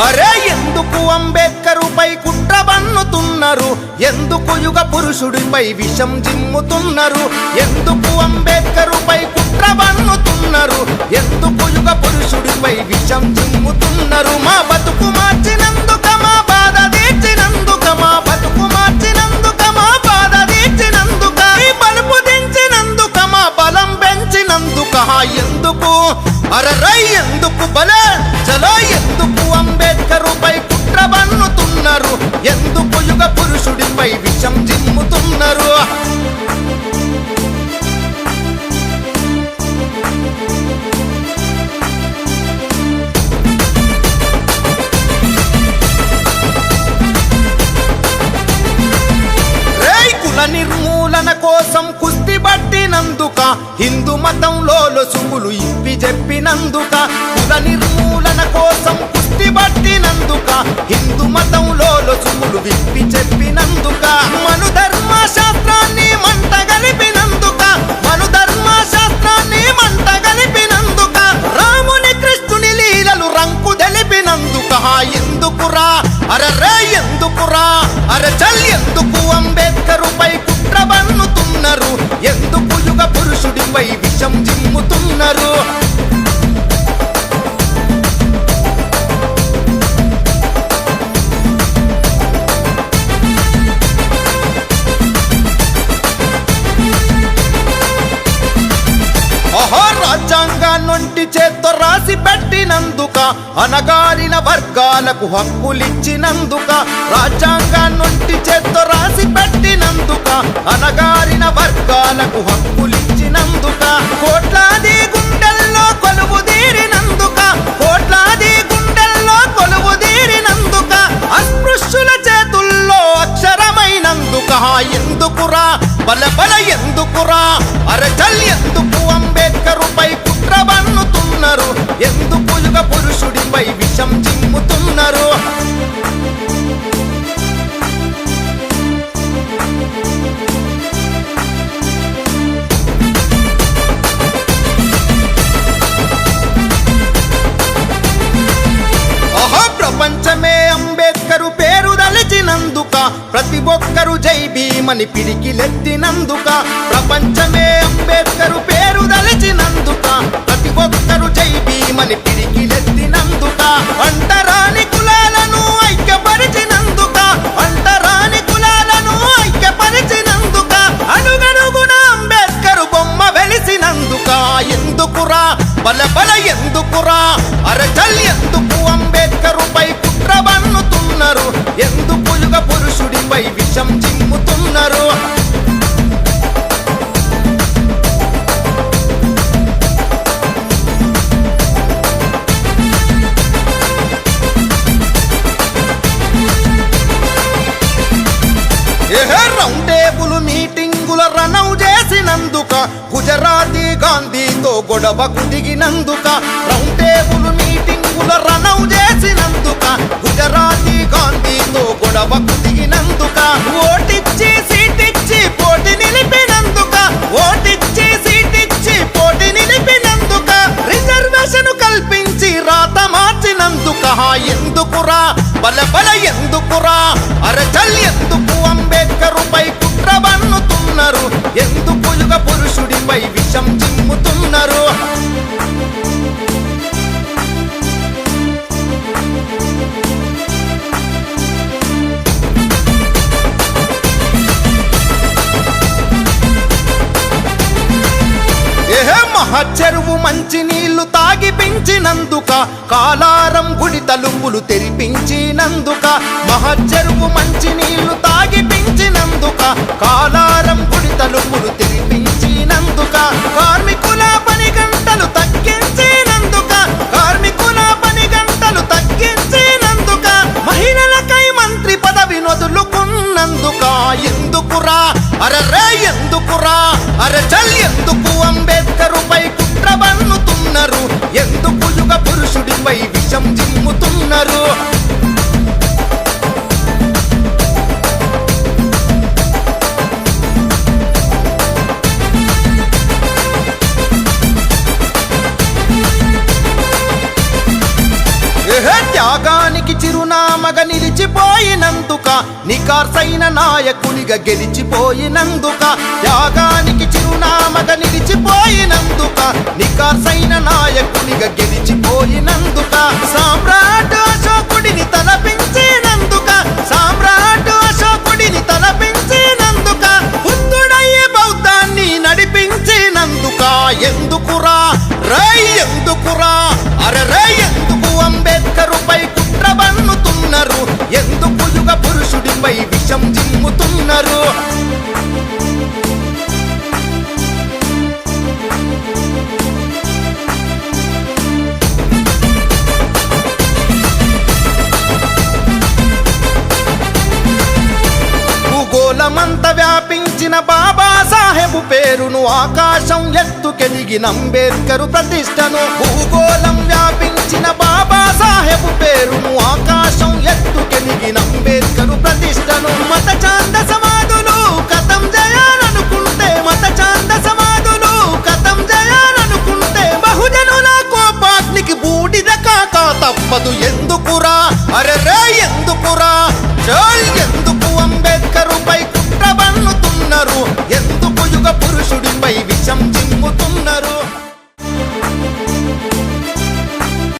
అరే ఎందుకు అంబేద్కరుపై కుట్ర బన్నుతున్నారు? ఎందుకు యుగ పురుషుడిపై విషం జిమ్ముతున్నారు? ఎందుకు అంబేద్కరుపై కుట్ర బన్నుతున్నారు? ఎందుకు యుగ పురుషుడిపై విషం జిమ్ముతున్నారు? మా బతుకు మార్చినందుక, మా బాధ తీర్చినందుక, మా బతుకు మార్చినందుక, మా బాధ తీర్చినందుక, ఈ బలుపు దించినందుక, మా బలం పెంచినందుక. ఎందుకు అరరై ఎందుకు బలే చలో ఎందుకు అంబేద్కరుపై కుట్ర బన్నుతున్నారు? ఎందుకు యుగ పురుషుడిపై విషం జిమ్ముతున్నారు? నిర్మూలన కోసం కుస్తీ పట్టినందుక, హిందూ మతంలో లొసుగులు ఇప్పి చెప్పినందుక, కుల నిర్మూలన కోసం కుస్తీ పట్టినందుక, హిందూ మతంలో లొసుగులు విప్పి చెప్పినందుక, మను ధర్మశాస్త్రాన్ని మంట గలిపినందుక, మను ధర్మశాస్త్రాన్ని మంట గలిపినందుక, రాముని కృష్ణుని లీలలు రంకు తెలిపినందుక. ఎందుకురా అరరే ఎందుకురా అర చల్ ఎందుకు అంబేద్కరుపై కుట్ర బన్నుతున్నారు? ఎందుకు యుగ పురుషుడిపై విషం జిమ్ముతున్నారు? రాజ్యాంగాన్నొంటి చేత్తో రాసి పెట్టినందుక, అనగారిన వర్గాలకు హక్కులిచ్చినందుక, రాజ్యాంగాన్నొంటి చేత్తో రాసి పెట్టినందుక, అనగారిన వర్గాలకు హక్కులిచ్చినందుక, కోట్లాది గుండెల్లో కొలువు తీరినందుక, కోట్లాది గుండెల్లో కొలువు తీరినందుక, అస్పృశ్యుల చేతుల్లో అక్షరమైనందుక. ఎందుకురా బల బల ఎందుకురా అరచల్ ఎందుకు అంబేద్కరుపై కుట్ర బన్నుతున్నారు? ఎందుకు యుగ పురుషుడిపై విషం జిమ్ముతున్నారు? ప్రపంచమే అంబేద్కరు పేరు దలిచినందుక, ప్రతి ఒక్కరు జై భీమని పిడికిలెత్తినందుక, ప్రపంచమే అంబేద్కరు పేరు దలిచినందుక, ప్రతి ఒక్కరు జై భీమని పిడికిలెత్తినందుక, అంటరాని కులాలను ఐక్యపరిచినందుక, అంటరాని కులాలను ఐక్యపరిచినందుక, అడుగడుగున అంబేద్కరు బొమ్మ వెలిసినందుక. ఎందుకురా బల బల ఎందుకురా అరచల్ ఎందుకు అంబేద్కరుపై కుట్ర బన్నుతున్నారు? ఎందుకు యుగ పురుషుడిపై విషం జిమ్ముతున్నారు? రౌండ్ టేబుల్ మీటింగుల రనౌ చేసినందుక, గుజరాతీ గాంధీతో గొడవకు దిగినందుక, రౌండ్ టేబుల్ మీటింగుల రనౌ చేసినందుక, గుజరాతీ గాంధీతో గొడవకు దిగినందుక, ఓటిచ్చి సీటిచ్చి పోటీ నిలిపినందుక, ఓటిచ్చి సీటిచ్చి పోటీ నిలిపినందుక, రిజర్వేషన్ కల్పించి రాత మార్చినందుక. ఎందుకురా బల బల ఎందుకురా అరచల్ ఎందుకు అంబేద్కరుపై కుట్ర బన్నుతున్నారు? ఎందుకు యుగ పురుషుడిపై విషం జిమ్ముతున్నారు? మహచెరువు మంచి నీళ్లు తాగి పెంచినందుక, కాలారం గుడి తలుపులు తెరిపించినందుక, మహచెరువు మంచి నీళ్లు తాగి పెంచినందుక, కాలారం గుడి తలుపులు తెరిపించినందుక, కార్మికుల పని గంటలు తగ్గించినందుక, కార్మికుల పని గంటలు తగ్గించినందుక, మహిళలకై మంత్రి పదవి వదులుకున్నందుక. ఎందుకురా అరరే ఎందుకురా అరచల్ ఎందుకు అంబేద్కరుపై కుట్ర బన్నుతున్నారు? ఎందుకు యుగ పురుషుడిపై విషం జిమ్ముతున్నారు? త్యాగానికి చిరునామగా నిలిచిపోయినందుక నికార్సైన నాయకునిగా గెలిచిపోయినందుక త్యాగానికి చిరునామగా నిలిచిపోయినందుక నికార్సైన నాయకునిగా గెలిచిపోయినందుక సామ్రాట్ అశోకుడిని తలపించినందుక సామ్రాట్ అశోకుడిని తలపించినందుక బుద్ధుడయ్యే బౌద్ధాన్ని నడిపించినందుక ఎందుకురా రై ఎందుకురా అరె ఎందుకు అంబేద్కరుపై కుట్ర బన్నుతున్నారు ఎందుకు యుగ పురుషుడిపై విషం జిమ్ముతున్నారు భూగోళమంత వ్యాపించిన బాబాసాహెబు పేరును ఆకాశం ఎత్తుకెదిగిన అంబేద్కరు ప్రతిష్టను భూగోళం వ్యాపించిన బాబాసాహెబు పేరును ఆకాశం ఎత్తుకెదిగిన అంబేద్కరు ప్రతిష్టను మత చాంద సమాధులు కథం చేయాలనుకుంటే మత చాంద సమాధులు కథం చేయాలనుకుంటే బహుజనుల కోపాగ్నికి బూడిద కాక తప్పదు ఎందుకురా అరె ఎందుకురా చల్ ఎందుకు అంబేద్కరుపై కుట్ర బన్నుతున్నారు ఎందుకు యుగ పురుషుడిపై విషం జిమ్ముతున్నారు